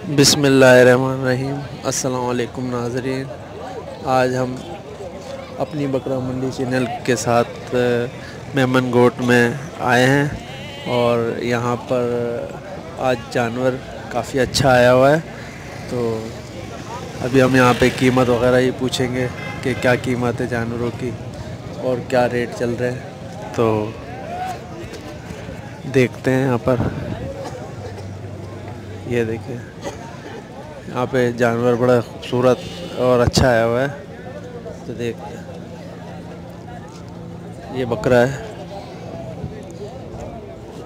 बिस्मिल्लाहिर्रहमानिर्रहीम। अस्सलाम वालेकुम नाज़रीन। आज हम अपनी बकरा मंडी चैनल के साथ मेमन गोट में आए हैं और यहाँ पर आज जानवर काफ़ी अच्छा आया हुआ है। तो अभी हम यहाँ पे कीमत वगैरह ही पूछेंगे कि क्या कीमत है जानवरों की और क्या रेट चल रहे हैं। तो देखते हैं यहाँ पर, ये देखिए यहाँ पे जानवर बड़ा खूबसूरत और अच्छा आया हुआ है। तो देखते हैं, ये बकरा है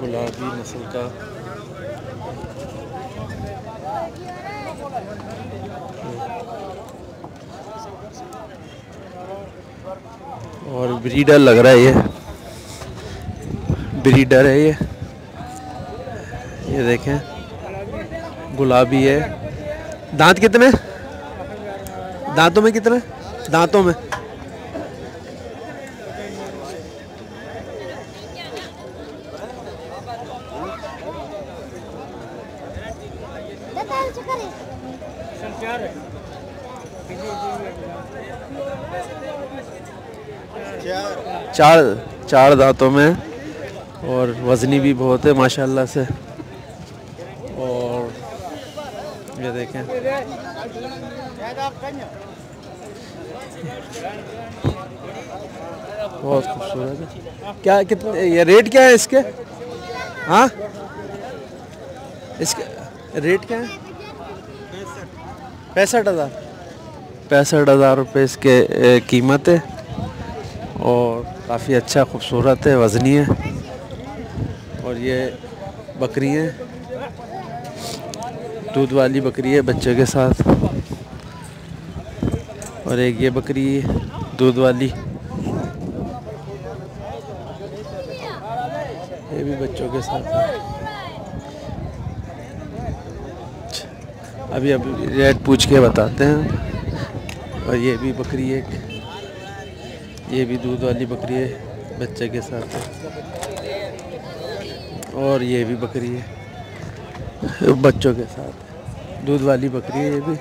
गुलाबी नस्ल का। और ब्रीडर लग रहा है, ये ब्रीडर है। ये देखें गुलाबी है। दांत कितने, दांतों में कितने, दांतों में 4 दांतों में और वज़नी भी बहुत है माशाल्लाह से। और ये देखें बहुत खूबसूरत है। क्या कितने ये रेट क्या है इसके? हाँ, इसके रेट क्या है? 65,000 रुपये इसके कीमत है। और काफ़ी अच्छा खूबसूरत है, वज़नी है। और ये बकरी है, दूध वाली बकरी है बच्चे के साथ। और एक ये बकरी है दूध वाली, ये भी बच्चों के साथ है। अभी रेट पूछ के बताते हैं। और ये भी बकरी है, ये भी दूध वाली बकरी है बच्चे के साथ है। और ये भी बकरी है बच्चों के साथ, दूध वाली बकरी है ये भी।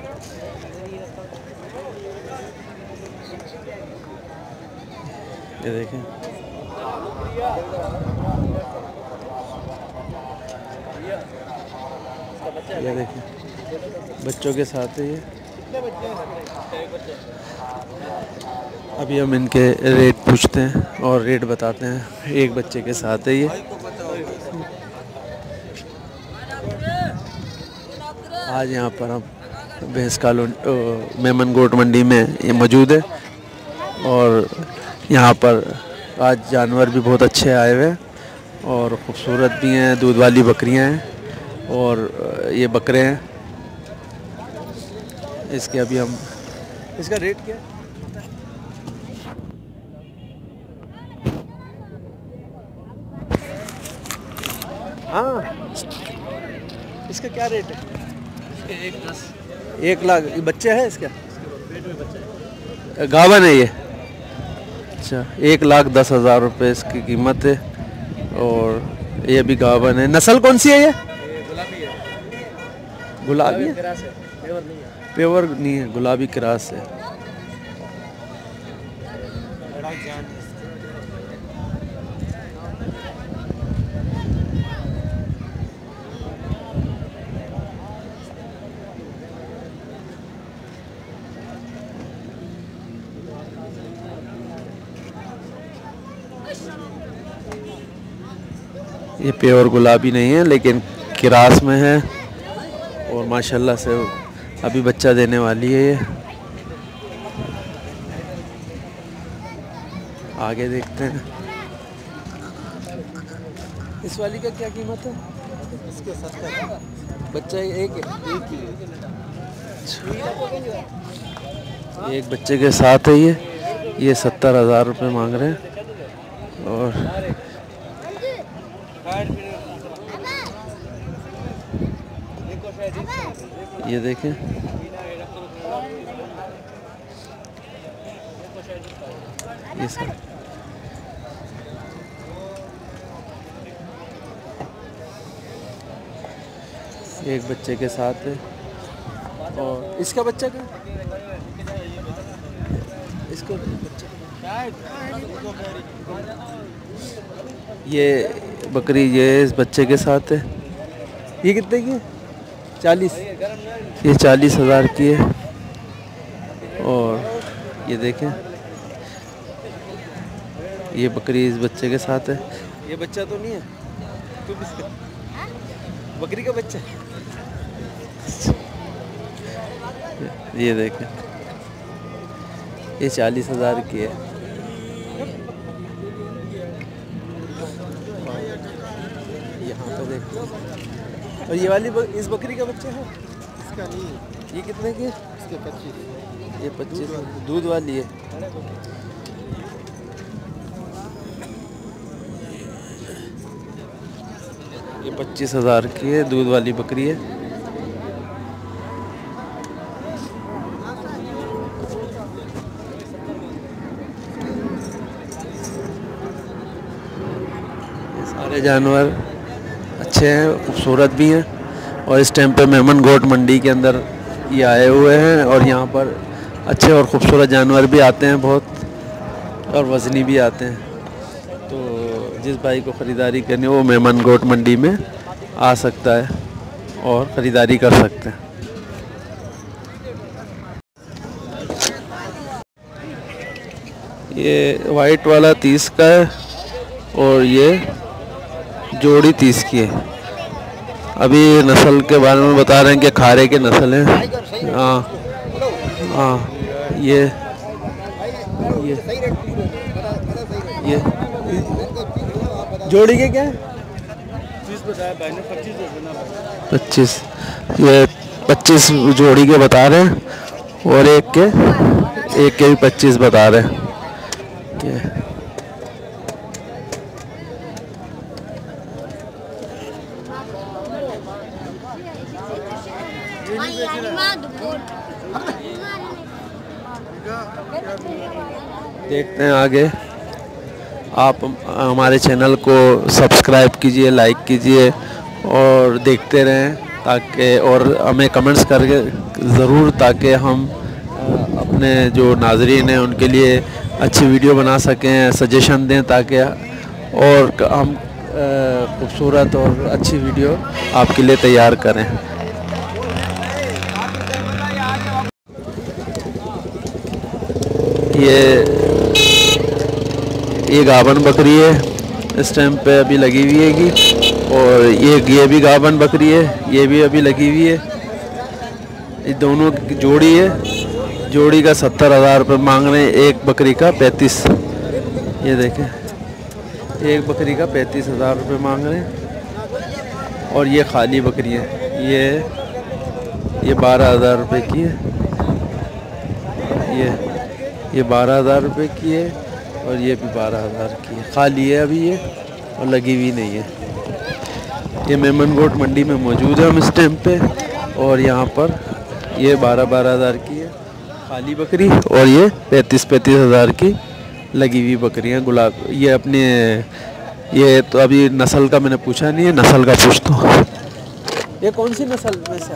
ये देखें ये देखें बच्चों के साथ है ये। अभी हम इनके रेट पूछते हैं और रेट बताते हैं। एक बच्चे के साथ है ये। आज यहाँ पर हम भैंस कॉलोनी मेमन गोट मंडी में ये मौजूद है। और यहाँ पर आज जानवर भी बहुत अच्छे आए हुए हैं और ख़ूबसूरत भी हैं। दूध वाली बकरियाँ हैं और ये बकरे हैं। इसके अभी हम, इसका रेट क्या है? हाँ, इसका क्या रेट है? इसके 1,10,000। 1,00,000 बच्चे हैं इसका? गावन है ये। अच्छा, 1,10,000 रुपये इसकी कीमत है। और ये भी गावन है। नस्ल कौन सी है ये? गुलाबी है, पेवर नहीं है, गुलाबी क्रास है। ये प्योर गुलाबी नहीं है लेकिन क्रास में है और माशाल्लाह से अभी बच्चा देने वाली है ये। आगे देखते हैं इस वाली का क्या कीमत है? इसके 70। बच्चा एक ही एक बच्चे के साथ है ये 70,000 रुपये मांग रहे हैं। और ये देखें ये सब एक बच्चे के साथ है। और इसका बच्चा क्या, इसको बच्चा, ये बकरी ये इस बच्चे के साथ है। ये कितने की है? 40। ये 40,000 की है। और ये देखें, ये बकरी इस बच्चे के साथ है। ये बच्चा तो नहीं है, तुम इसका बकरी का बच्चा। ये देखें, ये 40,000 की है। यहाँ पे देखो, और ये वाली इस बकरी का बच्चा है? इसका नहीं। ये कितने की है? इसके 25। ये 25 दूध वाली है। ये 25,000 की है, दूध वाली बकरी है। ये सारे जानवर अच्छे हैं, खूबसूरत भी हैं। और इस टाइम पे मेमन गोट मंडी के अंदर ये आए हुए हैं और यहाँ पर अच्छे और ख़ूबसूरत जानवर भी आते हैं बहुत, और वज़नी भी आते हैं। तो जिस भाई को ख़रीदारी करनी हो वो मेमन गोट मंडी में आ सकता है और ख़रीदारी कर सकते हैं। ये वाइट वाला 30 का है और ये जोड़ी 30 की है। अभी नस्ल के बारे में बता रहे हैं कि खारे के नस्ल हैं। हाँ हाँ, ये जोड़ी के क्या है? 25। ये 25 जोड़ी के बता रहे हैं और एक के भी 25 बता रहे हैं। ये देखते हैं आगे। आप हमारे चैनल को सब्सक्राइब कीजिए, लाइक कीजिए और देखते रहें, ताकि और हमें कमेंट्स करके ज़रूर, ताकि हम अपने जो नाज़रीन हैं उनके लिए अच्छी वीडियो बना सकें, सजेशन दें, ताकि और हम खूबसूरत और अच्छी वीडियो आपके लिए तैयार करें। ये गाभन बकरी है, इस टाइम पे अभी लगी हुई है। और ये भी गाभन बकरी है, ये भी अभी लगी हुई है। ये दोनों की जोड़ी है। जोड़ी का 70,000 रुपये मांग रहे हैं, एक बकरी का 35। ये देखें, एक बकरी का 35,000 रुपये मांग रहे हैं। और ये खाली बकरी है, ये 12,000 रुपये की है। ये 12,000 रुपये की है और ये भी 12,000 की है। खाली है अभी ये, और लगी हुई नहीं है। ये मेमन गोट मंडी में मौजूद है हम इस टाइम पे। और यहाँ पर ये 12,000 की है खाली बकरी, और ये 35,000 की लगी हुई बकरियाँ गुलाब। ये अपने, ये तो अभी नस्ल का मैंने पूछा नहीं है, नस्ल का पूछता हूँ। ये कौन सी नस्ल में से आ?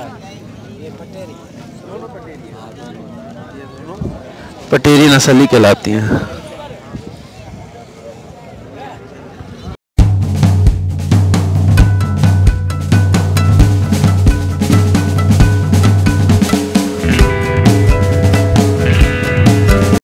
ये पटेरी, दोनों पटेरी, ये दोनों पटेरी नस्ल ही कहलाती हैं।